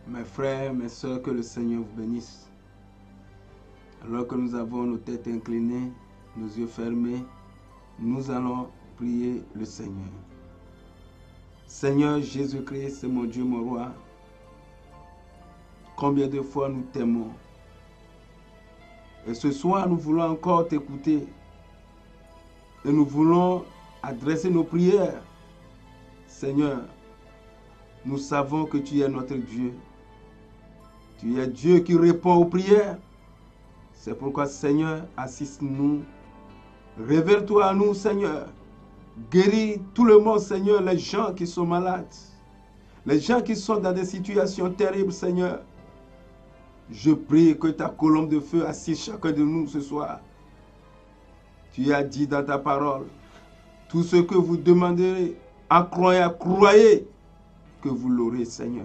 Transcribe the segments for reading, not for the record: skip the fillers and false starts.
Mes frères, mes soeurs, que le Seigneur vous bénisse. Alors que nous avons nos têtes inclinées, nos yeux fermés, nous allons prier le Seigneur. Seigneur Jésus-Christ, c'est mon Dieu, mon roi. Combien de fois nous t'aimons. Et ce soir, nous voulons encore t'écouter. Et nous voulons adresser nos prières. Seigneur, nous savons que tu es notre Dieu. Tu es Dieu qui répond aux prières. C'est pourquoi, Seigneur, assiste-nous. Révèle-toi à nous, Seigneur. Guéris tout le monde, Seigneur, les gens qui sont malades. Les gens qui sont dans des situations terribles, Seigneur. Je prie que ta colombe de feu assiste chacun de nous ce soir. Tu as dit dans ta parole, tout ce que vous demanderez, croyez que vous l'aurez, Seigneur.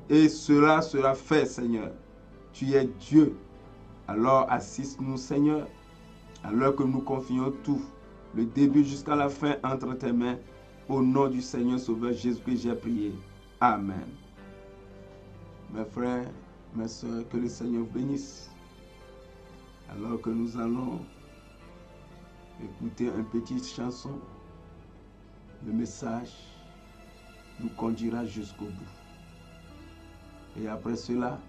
Et cela sera fait, Seigneur. Tu es Dieu. Alors assiste-nous, Seigneur, alors que nous confions tout, le début jusqu'à la fin, entre tes mains. Au nom du Seigneur Sauveur Jésus-Christ, j'ai prié. Amen. Mes frères, mes soeurs, que le Seigneur vous bénisse. Alors que nous allons écouter une petite chanson, le message nous conduira jusqu'au bout. Et après cela,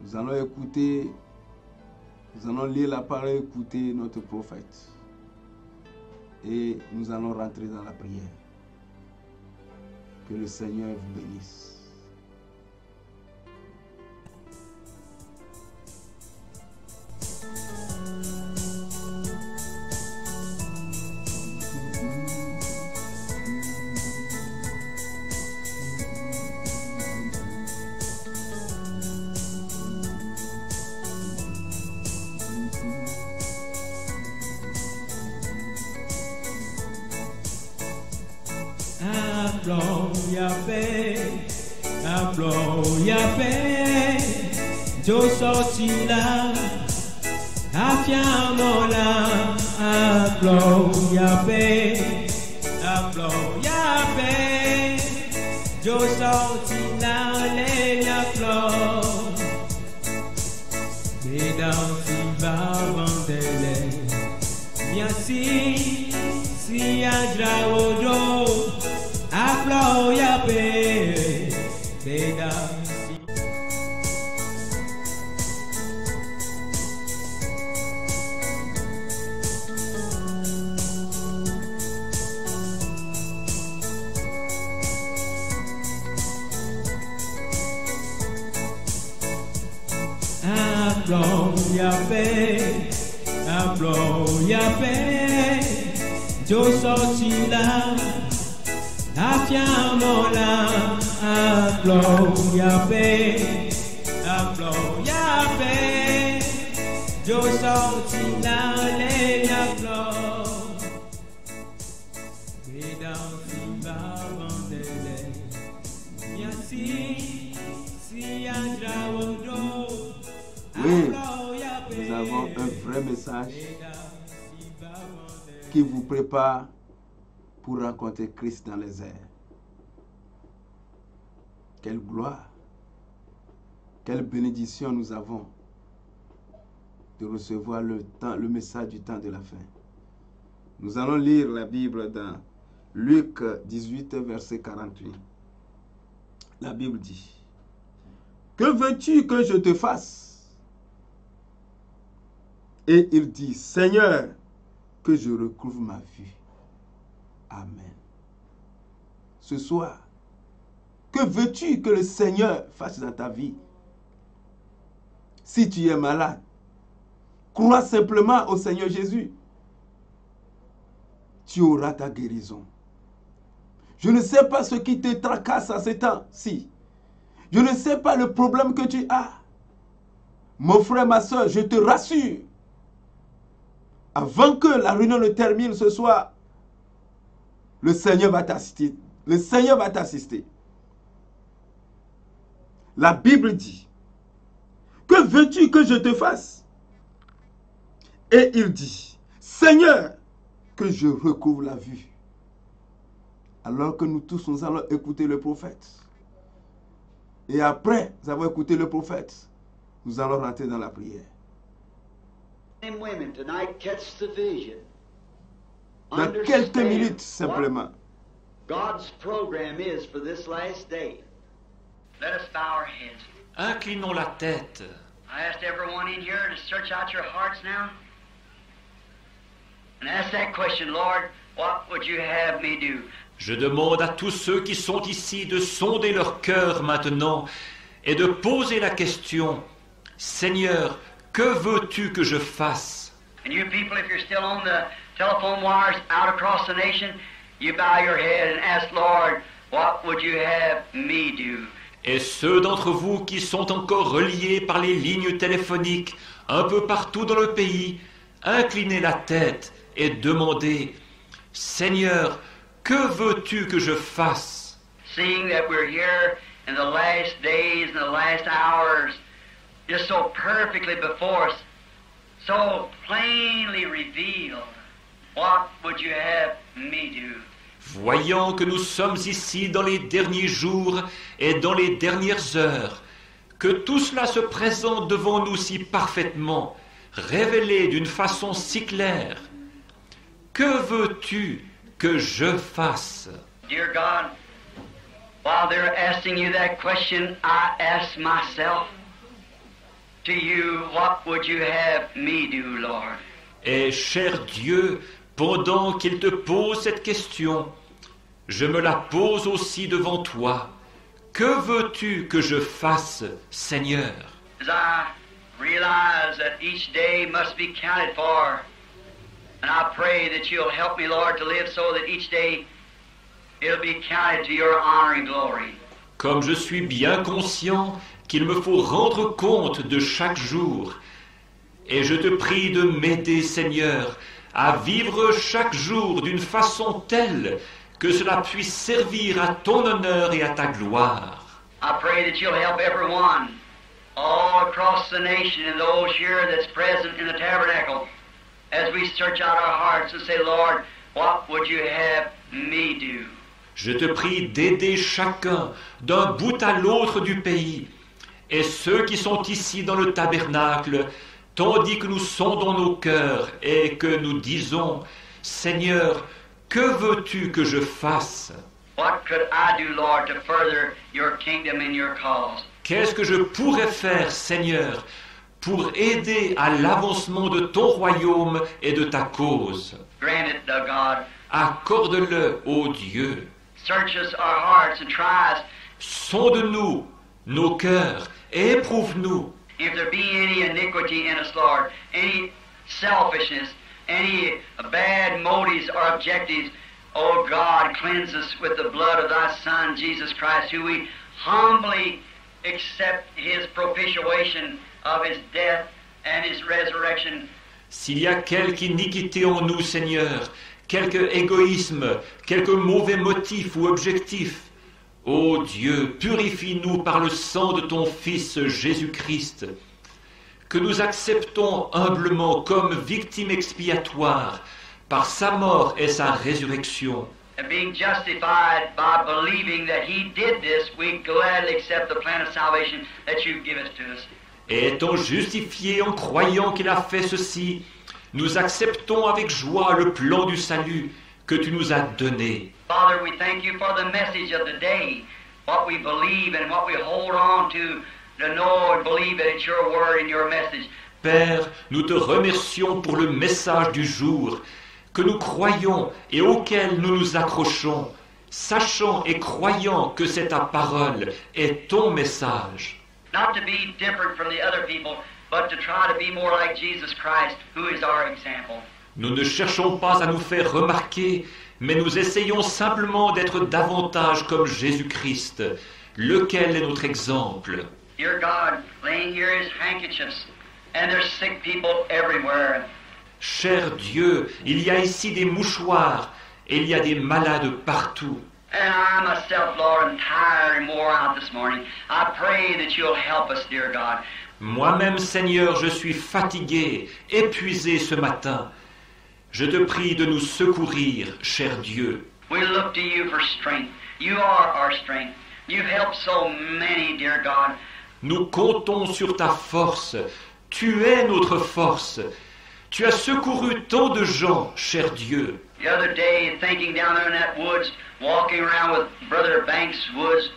nous allons écouter, nous allons lire la parole, écouter notre prophète. Et nous allons rentrer dans la prière. Que le Seigneur vous bénisse. Jo sorti là, affiamo là, ya paix, Jo sorti là, les applauds, mesdames qui va vendre, bien si andra odo, ya paix, mesdames. Ya paix, Jo sorti là, affiamo là, ya paix, Jo sorti là, les applauds, mesdames qui va vendre, bien si andra odo. Oui, nous avons un vrai message qui vous prépare pour rencontrer Christ dans les airs. Quelle gloire, quelle bénédiction nous avons de recevoir le message du temps de la fin. Nous allons lire la Bible dans Luc 18, verset 48. La Bible dit, « Que veux-tu que je te fasse ?» Et il dit, « Seigneur, que je recouvre ma vue. » Amen. Ce soir, que veux-tu que le Seigneur fasse dans ta vie? Si tu es malade, crois simplement au Seigneur Jésus. Tu auras ta guérison. Je ne sais pas ce qui te tracasse à ce temps-ci. Je ne sais pas le problème que tu as. Mon frère, ma soeur, je te rassure. Avant que la réunion ne termine ce soir, le Seigneur va t'assister. Le Seigneur va t'assister. La Bible dit, « Que veux-tu que je te fasse ?» Et il dit, « Seigneur, que je recouvre la vue. » Alors que nous tous, nous allons écouter le prophète. Et après avoir écouté le prophète, nous allons rentrer dans la prière. And women tonight catch the vision. Dans quelques Understand minutes what simplement. God's program is for this last day. Let us bow our heads. Inclinons la tête. I asked everyone in here to search out your hearts now and ask that question, Lord, what would you have me do? Je demande à tous ceux qui sont ici de sonder leur cœur maintenant et de poser la question, Seigneur, que veux-tu que je fasse? And you people, if you're still on the telephone wires out across the nation, you bow your head and ask, Lord, what would you have me do? Et ceux d'entre vous qui sont encore reliés par les lignes téléphoniques un peu partout dans le pays, inclinez la tête et demandez, Seigneur, que veux-tu que je fasse? Seeing that we're here in the last days and the last hours, just so perfectly before us, so plainly revealed, what would you have me do? Voyant que nous sommes ici dans les derniers jours et dans les dernières heures, que tout cela se présente devant nous si parfaitement, révélé d'une façon si claire, que veux-tu que je fasse? Dear God, while they're asking you that question, I ask myself, to you, what would you have me do, Lord? Et cher Dieu, pendant qu'il te pose cette question, je me la pose aussi devant toi. Que veux-tu que je fasse, Seigneur? As I realize that each day must be counted for, and I pray that you'll help me, Lord, to live so that each day it'll be counted to your honor and glory. Comme je suis bien conscient qu'il me faut rendre compte de chaque jour, et je te prie de m'aider, Seigneur, à vivre chaque jour d'une façon telle que cela puisse servir à ton honneur et à ta gloire. I pray that you'll help everyone all across the nation and those here that's present in the tabernacle as we search out our hearts and say, Lord, what would you have me do? Je te prie d'aider chacun d'un bout à l'autre du pays, et ceux qui sont ici dans le tabernacle, tandis que nous sondons nos cœurs et que nous disons, Seigneur, que veux-tu que je fasse? What could I do, Lord, to further your kingdom and your cause? Qu'est-ce que je pourrais faire, Seigneur, pour aider à l'avancement de ton royaume et de ta cause? Grant it, O God. Accorde-le, ô Dieu. Search us our hearts and try us. Sonde-nous nos cœurs et éprouve-nous. If there be any iniquity in us, Lord, any selfishness, any bad motives or objectives, oh God, cleanse us with the blood of thy Son, Jesus Christ, who we humbly accept his propitiation of his death and his resurrection. S'il y a quelque iniquité en nous, Seigneur, quelque égoïsme, quelque mauvais motif ou objectif, ô Dieu, purifie-nous par le sang de ton Fils Jésus-Christ, que nous acceptons humblement comme victime expiatoire par sa mort et sa résurrection. And being justified by believing that he did this, we gladly accept the plan of salvation that you've given to us. Et étant justifiés en croyant qu'il a fait ceci, nous acceptons avec joie le plan du salut que tu nous as donné. Father, we thank you for the message of the day, what we believe and what we hold on to know and believe that it's your word and your message. Père, nous te remercions pour le message du jour que nous croyons et auquel nous nous accrochons, sachant et croyant que c'est ta parole et ton message. Not to be different from the other people, but to try to be more like Jesus Christ, who is our example. Nous ne cherchons pas à nous faire remarquer, mais nous essayons simplement d'être davantage comme Jésus-Christ, lequel est notre exemple. Dear God, laying here his handkerchiefs, and there's sick people everywhere. Cher Dieu, il y a ici des mouchoirs et il y a des malades partout. And I myself, Lord, am tired and wore out this morning. I pray that you'll help us, dear God. Moi-même, Seigneur, je suis fatigué, épuisé ce matin. Je te prie de nous secourir, cher Dieu. We look to you for strength. You are our strength. You've helped so many, dear God. Nous comptons sur ta force. Tu es notre force. Tu as secouru tant de gens, cher Dieu. The other day, thinking down there in that woods, walking around with Brother Banks Woods,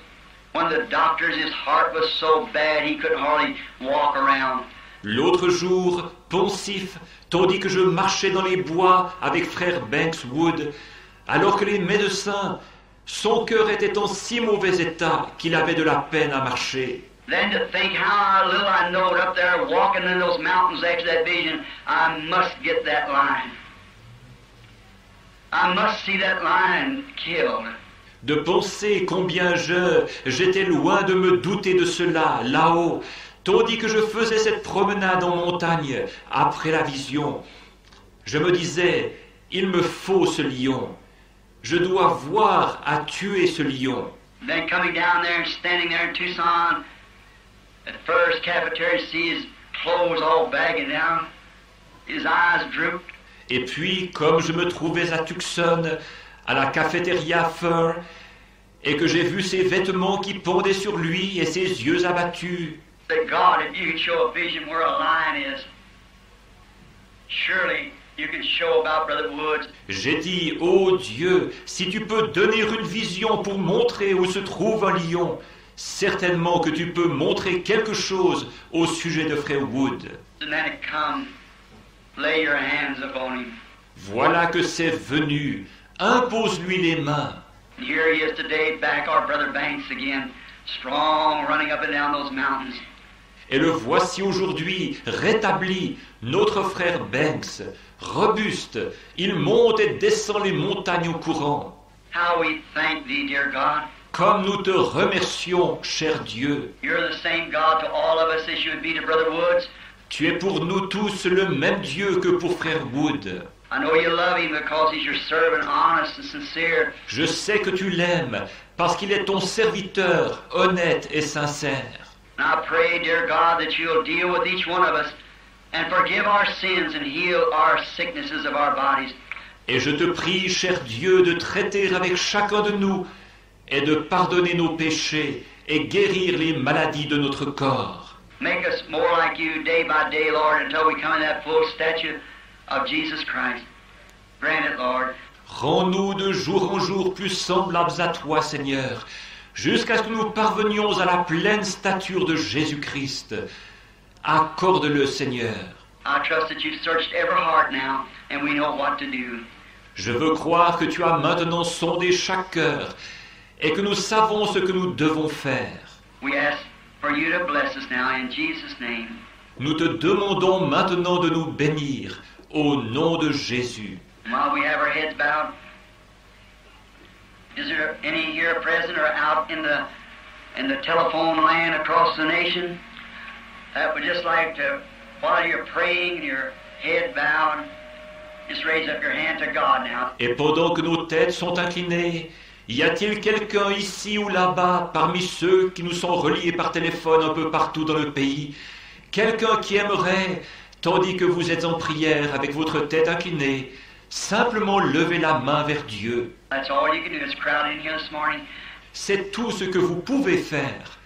one of the doctors, his heart was so bad he couldn't hardly walk around. L'autre jour, pensif, tandis que je marchais dans les bois avec frère Banks Wood, alors que les médecins, son cœur était en si mauvais état qu'il avait de la peine à marcher. Then to think how little I know it up there, walking in those mountains after that vision, I must get that lion. I must see that lion killed. De penser combien j'étais loin de me douter de cela, là-haut, tandis que je faisais cette promenade en montagne après la vision. Je me disais, il me faut ce lion. Je dois voir à tuer ce lion. Then coming down there and standing there in Tucson, at the first cafeteria, see his clothes all bagging down, his eyes drooped. Et puis, comme je me trouvais à Tucson, à la cafétéria Fur, et que j'ai vu ses vêtements qui pendaient sur lui et ses yeux abattus, That God, if you could show a vision where a lion is, surely you can show about Brother Woods. j'ai dit, ô Dieu, si tu peux donner une vision pour montrer où se trouve un lion, certainement que tu peux montrer quelque chose au sujet de frère Wood. And then it come, lay your hands upon him. Voilà que c'est venu, impose-lui les mains. And here he is today, back our Brother Banks again, strong, running up and down those mountains. Et le voici aujourd'hui rétabli, notre frère Banks, robuste. Il monte et descend les montagnes au courant. How we thank thee, dear God. Comme nous te remercions, cher Dieu. You're the same God to all of us as you would be to Brother Woods. Tu es pour nous tous le même Dieu que pour frère Wood. I know you love him because he's your servant, honest and sincere. Je sais que tu l'aimes parce qu'il est ton serviteur, honnête et sincère. And I pray, dear God, that you'll deal with each one of us and forgive our sins and heal our sicknesses of our bodies. Et je te prie, cher Dieu, de traiter avec chacun de nous et de pardonner nos péchés et guérir les maladies de notre corps. Make us more like you day by day, Lord, until we come in that full stature of Jesus Christ. Grant it, Lord. Rends-nous de jour en jour plus semblables à toi, Seigneur, jusqu'à ce que nous parvenions à la pleine stature de Jésus-Christ. Accorde-le, Seigneur. I trust that you've searched every heart now, and we know what to do. Je veux croire que tu as maintenant sondé chaque cœur et que nous savons ce que nous devons faire. We ask for you to bless us now in Jesus' name. Nous te demandons maintenant de nous bénir au nom de Jésus. While we have our heads bowed, is there any here present or out in the telephone land across the nation that would just like to, while you're praying and your head bowed, just raise up your hand to God now? Et pendant que nos têtes sont inclinées, y a-t-il quelqu'un ici ou là-bas, parmi ceux qui nous sont reliés par téléphone un peu partout dans le pays, quelqu'un qui aimerait, tandis que vous êtes en prière avec votre tête inclinée, simplement lever la main vers Dieu? That's all you can do. It's crowded in here this morning. C'est tout ce que vous pouvez faire.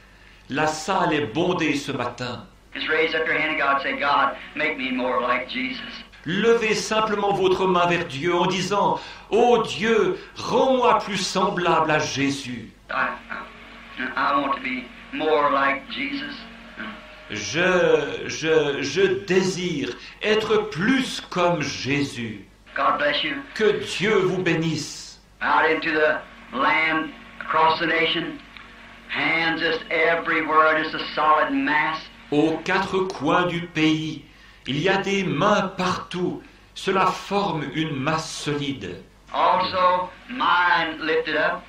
La salle est bondée ce matin. Just raise up your hand to God and say, God, make me more like Jesus. Levez simplement votre main vers Dieu en disant, ô Dieu, rends-moi plus semblable à Jésus. I want to be more like Jesus. Je désire être plus comme Jésus. God bless you. Que Dieu vous bénisse. Out into the land, across the nation, hands just everywhere, just a solid mass. Aux quatre coins du pays, il y a des mains partout. Cela forme une masse solide. Also, mine lifted up.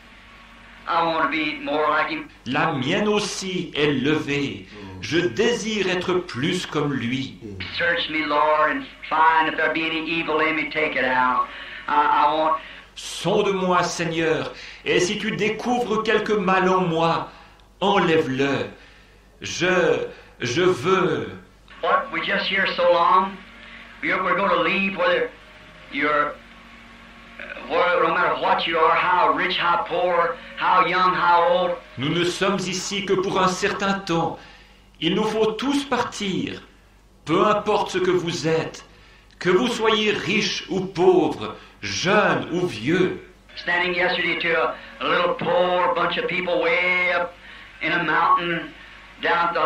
I want to be more like him. La mienne aussi est levée. Je désire être plus comme lui. Search me, Lord, and find if there be any evil in me, take it out. I want... Sonde-moi, Seigneur, et si tu découvres quelque mal en moi, enlève-le. Je veux. What we just hear so long, we're going to leave whether you're no matter what you are, how rich, how poor, how young, how old. Nous ne sommes ici que pour un certain temps. Il nous faut tous partir. Peu importe ce que vous êtes, que vous soyez riche ou pauvre, jeune ou vieux. Standing yesterday to a little poor bunch of people way up in a mountain down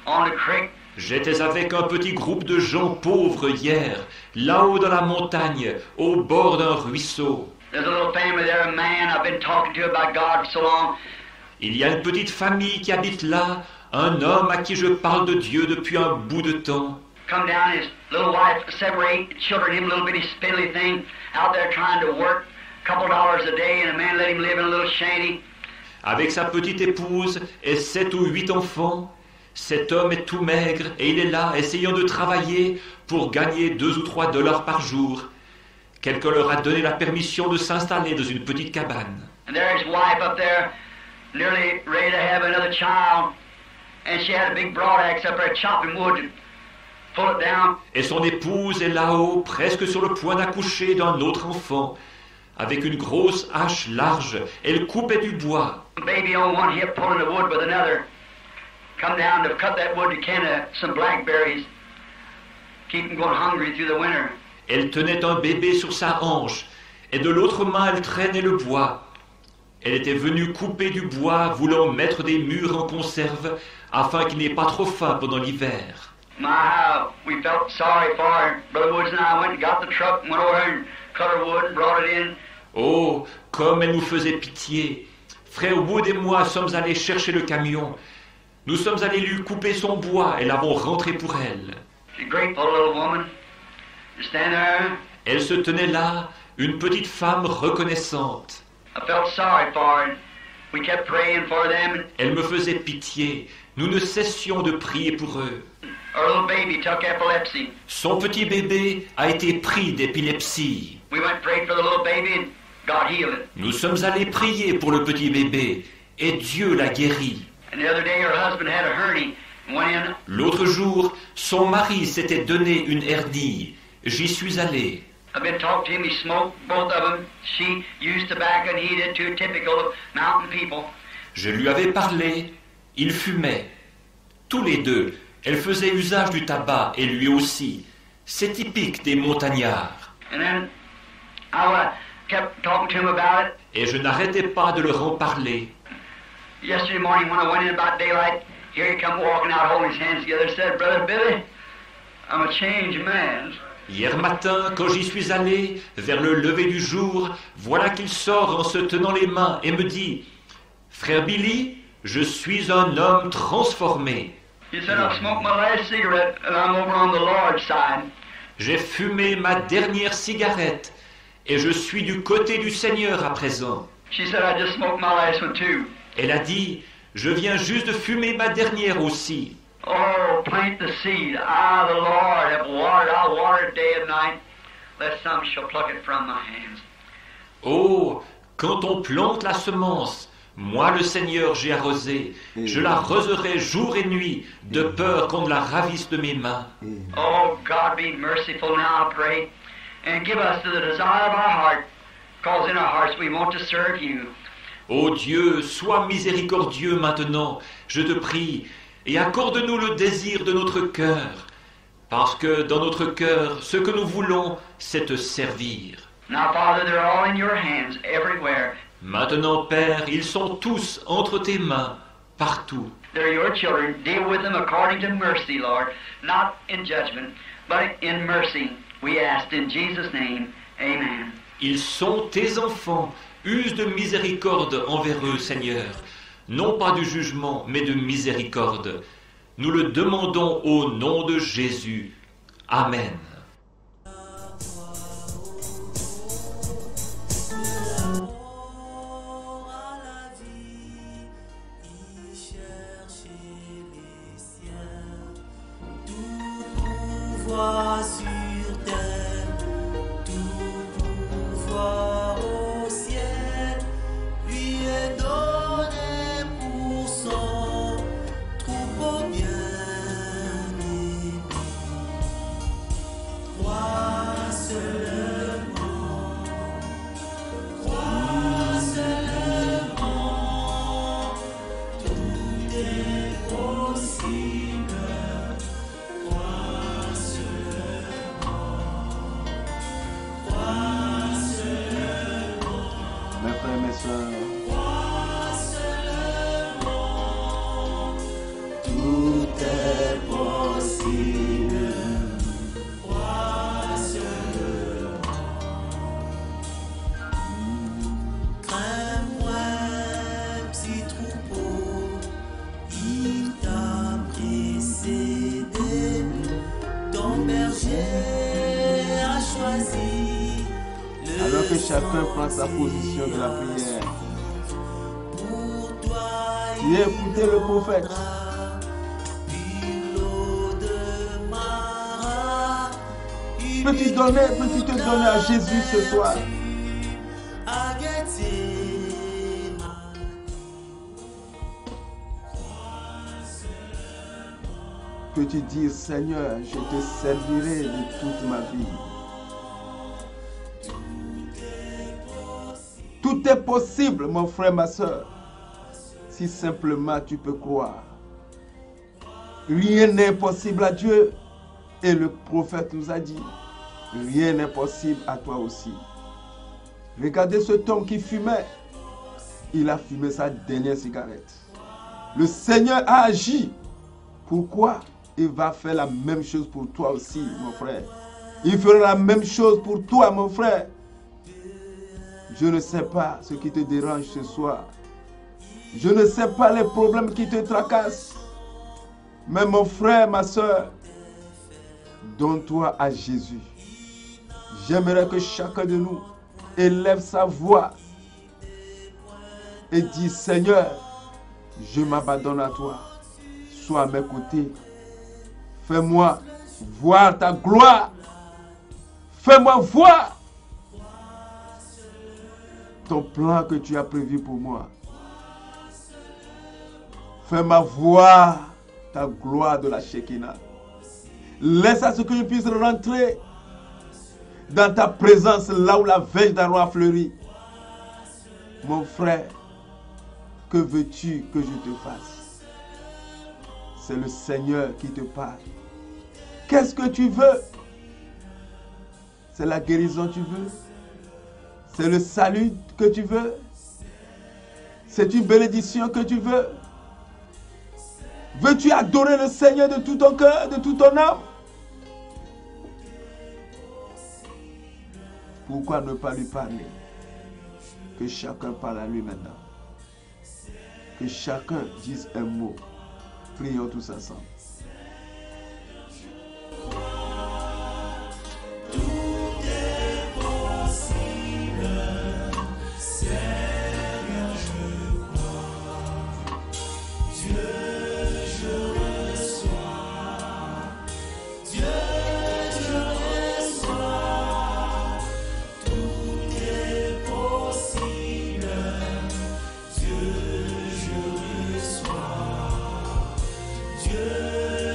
on the creek. J'étais avec un petit groupe de gens pauvres hier, là-haut dans la montagne, au bord d'un ruisseau. There's a little family there, a man I've been talking to about God for so long. Il y a une petite famille qui habite là, un homme à qui je parle de Dieu depuis un bout de temps. Come down, his little wife, 7 or 8 children, him a little bitty spindly thing, out there trying to work a couple dollars a day, and a man let him live in a little shanty. Avec sa petite épouse et 7 ou 8 enfants, cet homme est tout maigre et il est là, essayant de travailler pour gagner 2 ou 3 dollars par jour. Quelqu'un leur a donné la permission de s'installer dans une petite cabane. And there's his wife up there, nearly ready to have another child, and she had a big broadaxe up there chopping wood to pull it down. Et son épouse est là-haut, presque sur le point d'accoucher d'un autre enfant. Avec une grosse hache large, elle coupait du bois. Baby on one hip pulling the wood with another. Come down to cut that wood to can some blackberries. Keep them going hungry through the winter. Elle tenait un bébé sur sa hanche, et de l'autre main elle traînait le bois. Elle était venue couper du bois, voulant mettre des murs en conserve, afin qu'il n'ait pas trop faim pendant l'hiver. My, how we felt sorry for her. Brother Woods and I went and got the truck and went over and cut her wood and brought it in. Oh, comme elle nous faisait pitié. Frère Wood et moi sommes allés chercher le camion. Nous sommes allés lui couper son bois et l'avons rentré pour elle. She's a grateful little woman. You stand there. Elle se tenait là, une petite femme reconnaissante. I felt sorry for her. We kept praying for them. Elle me faisait pitié. Nous ne cessions de prier pour eux. Our little baby took epilepsy. Son petit bébé a été pris d'épilepsie. We went and prayed for the little baby and God healed it. Nous sommes allés prier pour le petit bébé et Dieu l'a guéri. And the other day her husband had a hernia and went in. L'autre jour, son mari s'était donné une hernie. J'y suis allé. I've been talking to him. He smoked, both of them. She used tobacco and he did too, typical of mountain people. Je lui avais parlé. Il fumait. Tous les deux. Elle faisait usage du tabac et lui aussi. C'est typique des montagnards. And then I kept talking to him about it. Et je n'arrêtais pas de leur en parler. Yesterday morning when I went in about daylight, here he come walking out holding his hands together, said, Brother Billy, I'm a changed man. Hier matin, quand j'y suis allé, vers le lever du jour, voilà qu'il sort en se tenant les mains et me dit « Frère Billy, je suis un homme transformé. He said, I've smoked my last cigarette and I'm over on the Lord's side. J'ai fumé ma dernière cigarette et je suis du côté du Seigneur à présent. » She said, I just smoked my last one too. Elle a dit « Je viens juste de fumer ma dernière aussi. » Oh, plant the seed. I, the Lord, have watered. I'll water it day and night, lest some shall pluck it from my hands. Oh, quand on plante la semence, moi le Seigneur j'ai arrosé, je l'arroserai jour et nuit, de peur qu'on ne la ravisse de mes mains. Oh, God, be merciful now, I pray, and give us the desire of our heart, because in our hearts we want to serve you. Ô Dieu, sois miséricordieux maintenant, je te prie, et accorde-nous le désir de notre cœur, parce que dans notre cœur, ce que nous voulons, c'est te servir. Now, Father, they're all in your hands, everywhere. Maintenant, Père, ils sont tous entre tes mains, partout. They're your children. Deal with them according to mercy, Lord, not in judgment, but in mercy. We ask in Jesus' name, amen. Ils sont tes enfants, use de miséricorde envers eux, Seigneur. Non pas du jugement, mais de miséricorde. Nous le demandons au nom de Jésus. Amen. Sur terre, tout pouvoir au ciel, lui est donné pour son troupeau bien-aimé. Toi seulement, Mes frères, mes sœurs, Tout est possible. Crains-moi, petit troupeau, il t'a précédé. Ton berger a choisi alors que chacun prend sa position de la prière, pour toi. tu as écouté le prophète. Peux-tu te donner à Jésus ce soir? Peux-tu dire, Seigneur, je te servirai de toute ma vie. Tout est possible, mon frère, ma soeur, si simplement tu peux croire. Rien n'est impossible à Dieu. Et le prophète nous a dit, rien n'est possible à toi aussi. Regardez cet homme qui fumait. Il a fumé sa dernière cigarette. Le Seigneur a agi. Pourquoi? Il va faire la même chose pour toi aussi, mon frère. Il fera la même chose pour toi, mon frère. Je ne sais pas ce qui te dérange ce soir. Je ne sais pas les problèmes qui te tracassent. Mais mon frère, ma soeur, donne-toi à Jésus. J'aimerais que chacun de nous élève sa voix et dise, Seigneur, je m'abandonne à toi. Sois à mes côtés. Fais-moi voir ta gloire. Fais-moi voir ton plan que tu as prévu pour moi. Fais-moi voir ta gloire de la Shekinah. Laisse à ce que je puisse rentrer dans ta présence, là où la verge d'Aaron a fleuri. Mon frère, que veux-tu que je te fasse? C'est le Seigneur qui te parle. Qu'est-ce que tu veux? C'est la guérison que tu veux? C'est le salut que tu veux? C'est une bénédiction que tu veux? Veux-tu adorer le Seigneur de tout ton cœur, de toute ton âme? Pourquoi ne pas lui parler? Que chacun parle à lui maintenant. Que chacun dise un mot. Prions tous ensemble. Dieu,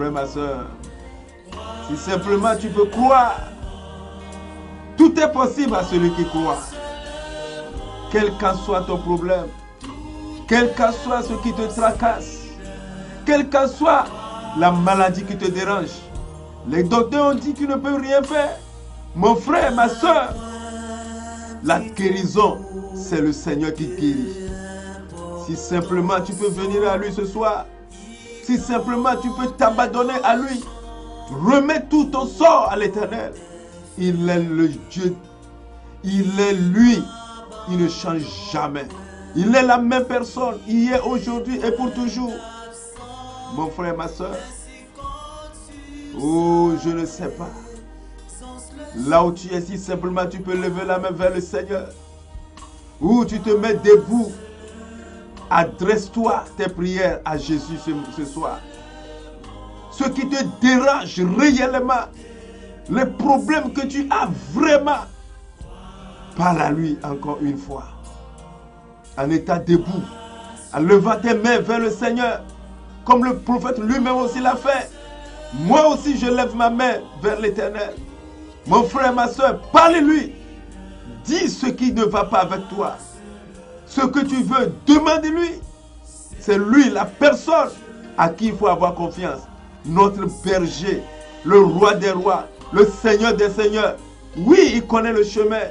frère, ma soeur, si simplement tu peux croire, tout est possible à celui qui croit. Quel qu'en soit ton problème, quel qu'en soit ce qui te tracasse, quelle qu'en soit la maladie qui te dérange, les docteurs ont dit qu'ils ne peuvent rien faire. Mon frère, ma soeur, la guérison, c'est le Seigneur qui guérit. Si simplement tu peux venir à lui ce soir, si simplement tu peux t'abandonner à lui, remets tout ton sort à l'Éternel. Il est le Dieu, il est lui, il ne change jamais. Il est la même personne, hier, aujourd'hui et pour toujours. Mon frère, ma soeur, oh, je ne sais pas. Là où tu es, si simplement tu peux lever la main vers le Seigneur, ou tu te mets debout, adresse-toi tes prières à Jésus ce soir. Ce qui te dérange réellement, les problèmes que tu as vraiment, parle à lui encore une fois. En état debout, en levant tes mains vers le Seigneur, comme le prophète lui-même aussi l'a fait. Moi aussi, je lève ma main vers l'Éternel. Mon frère, ma soeur, parle-lui. Dis ce qui ne va pas avec toi. Ce que tu veux, demande-lui. C'est lui, la personne à qui il faut avoir confiance. Notre berger, le roi des rois, le Seigneur des seigneurs. Oui, il connaît le chemin.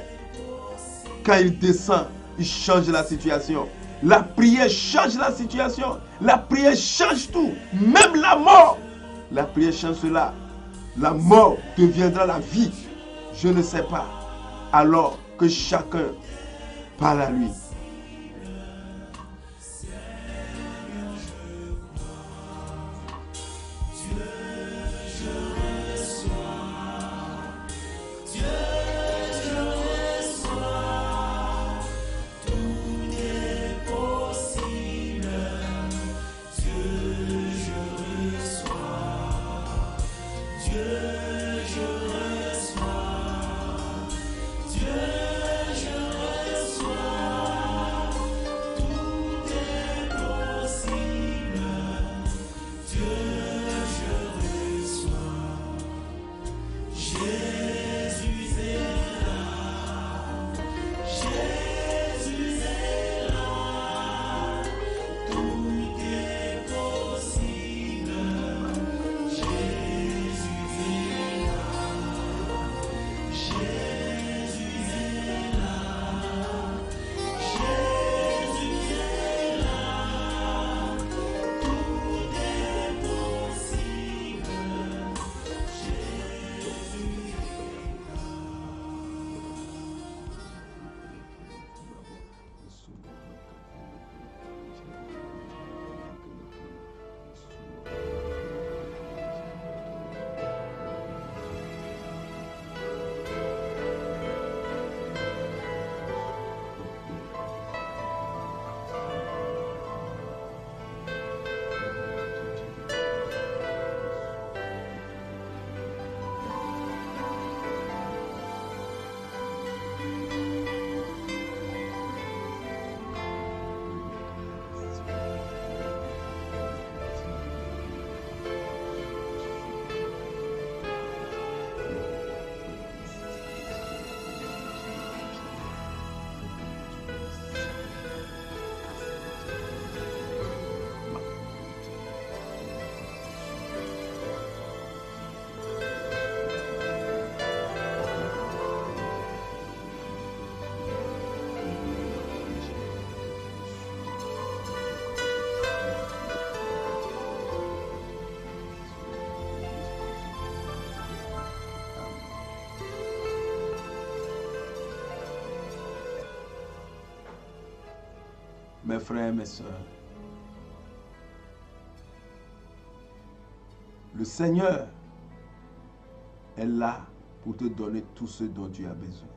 Quand il descend, il change la situation. La prière change la situation. La prière change tout. Même la mort. La prière change cela. La mort deviendra la vie. Je ne sais pas. Alors que chacun parle à lui. Mes frères, mes sœurs, le Seigneur est là pour te donner tout ce dont tu as besoin.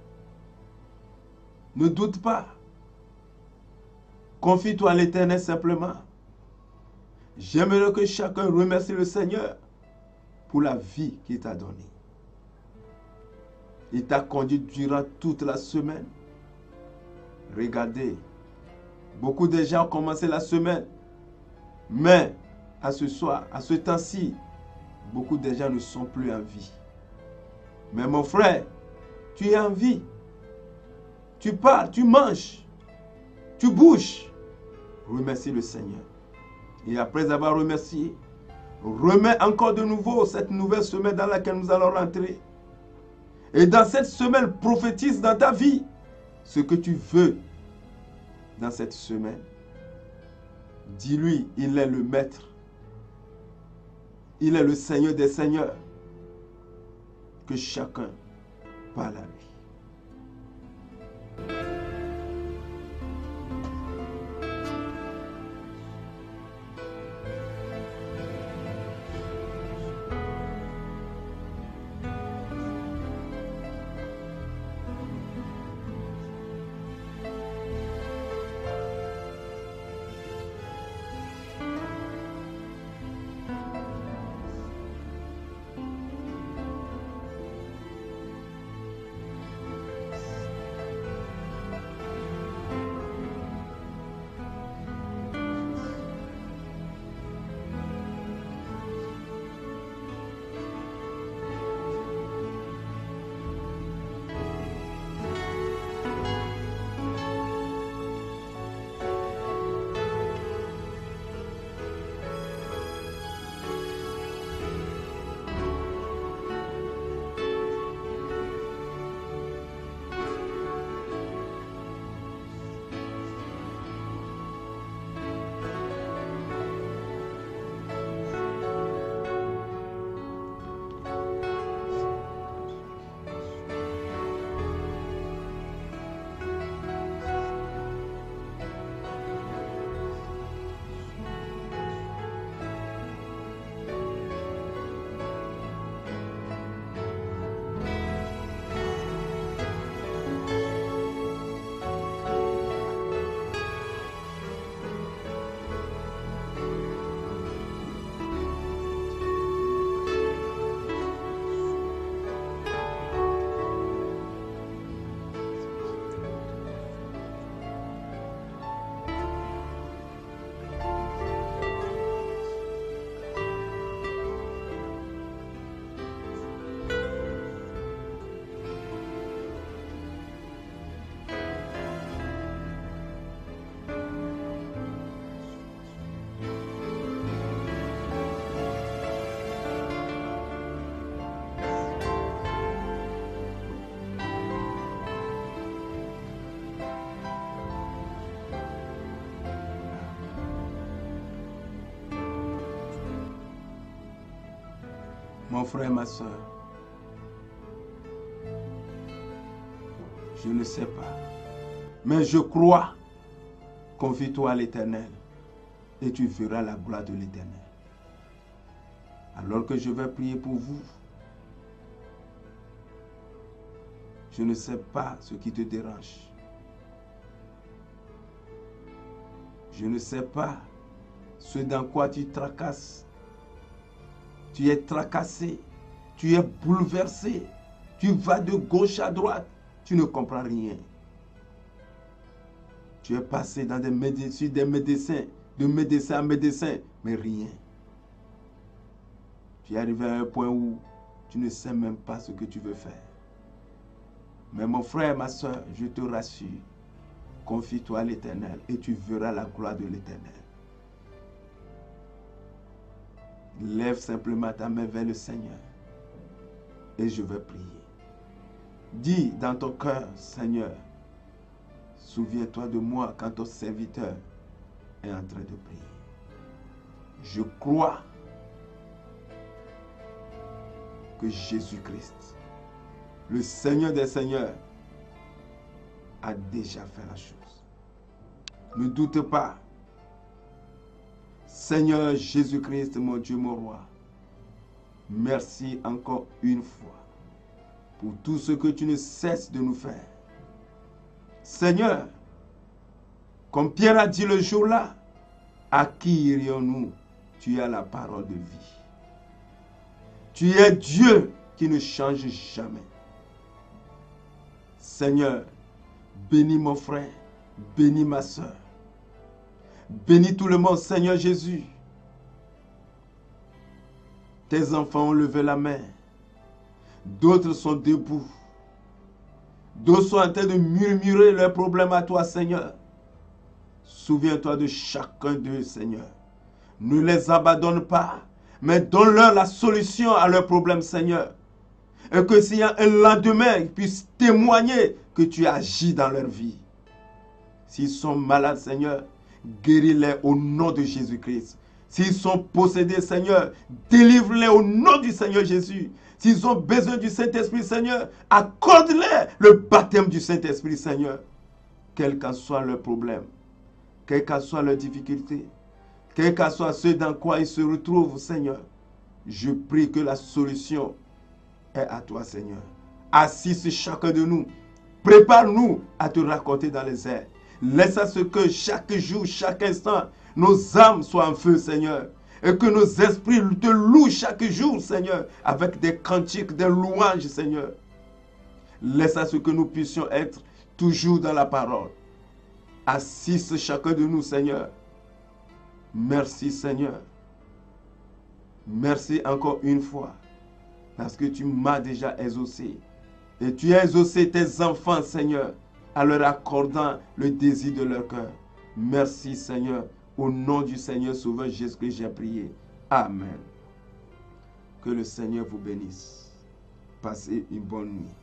Ne doute pas. Confie-toi à l'Éternel simplement. J'aimerais que chacun remercie le Seigneur pour la vie qu'il t'a donnée. Il t'a conduit durant toute la semaine. Regardez, beaucoup de gens ont commencé la semaine, mais à ce soir, à ce temps-ci, beaucoup de gens ne sont plus en vie. Mais mon frère, tu es en vie. Tu parles, tu manges, tu bouges. Remercie le Seigneur. Et après avoir remercié, remets encore de nouveau cette nouvelle semaine dans laquelle nous allons rentrer. Et dans cette semaine, prophétise dans ta vie ce que tu veux dans cette semaine. Dis-lui, il est le maître. Il est le Seigneur des seigneurs. Que chacun parle à lui. Mon frère, ma soeur, je ne sais pas, mais je crois. Confie-toi à l'Éternel et tu verras la gloire de l'Éternel. Alors que je vais prier pour vous, je ne sais pas ce qui te dérange. Je ne sais pas ce dans quoi tu tracasses. Tu es tracassé, tu es bouleversé, tu vas de gauche à droite, tu ne comprends rien. Tu es passé dans des médecins, de médecin à médecin, mais rien. Tu es arrivé à un point où tu ne sais même pas ce que tu veux faire. Mais mon frère, ma soeur, je te rassure, confie-toi à l'Éternel et tu verras la gloire de l'Éternel. Lève simplement ta main vers le Seigneur et je vais prier. Dis dans ton cœur, Seigneur, souviens-toi de moi quand ton serviteur est en train de prier. Je crois que Jésus-Christ, le Seigneur des Seigneurs, a déjà fait la chose. Ne doute pas. Seigneur Jésus-Christ, mon Dieu, mon roi, merci encore une fois pour tout ce que tu ne cesses de nous faire. Seigneur, comme Pierre a dit le jour-là, à qui irions-nous? Tu as la parole de vie. Tu es Dieu qui ne change jamais. Seigneur, bénis mon frère, bénis ma soeur. Bénis tout le monde, Seigneur Jésus. tes enfants ont levé la main. D'autres sont debout. D'autres sont en train de murmurer leurs problèmes à toi, Seigneur. Souviens-toi de chacun d'eux, Seigneur. Ne les abandonne pas, mais donne-leur la solution à leurs problèmes, Seigneur. Et que s'il y a un lendemain, ils puissent témoigner que tu agis dans leur vie. S'ils sont malades, Seigneur, guéris-les au nom de Jésus-Christ. S'ils sont possédés, Seigneur, délivre-les au nom du Seigneur Jésus. S'ils ont besoin du Saint-Esprit, Seigneur, accorde-les le baptême du Saint-Esprit, Seigneur. Quel qu'en soit leur problème, quelle qu'en soit leur difficulté, quel qu'en soit ce dans quoi ils se retrouvent, Seigneur, je prie que la solution est à toi, Seigneur. Assiste chacun de nous. Prépare-nous à te raconter dans les airs. Laisse à ce que chaque jour, chaque instant, nos âmes soient en feu, Seigneur. Et que nos esprits te louent chaque jour, Seigneur, avec des cantiques, des louanges, Seigneur. Laisse à ce que nous puissions être toujours dans la parole. Assiste chacun de nous, Seigneur. Merci, Seigneur. Merci encore une fois, parce que tu m'as déjà exaucé. Et tu as exaucé tes enfants, Seigneur, en leur accordant le désir de leur cœur. Merci, Seigneur. Au nom du Seigneur Sauveur Jésus-Christ, j'ai prié. Amen. Que le Seigneur vous bénisse. Passez une bonne nuit.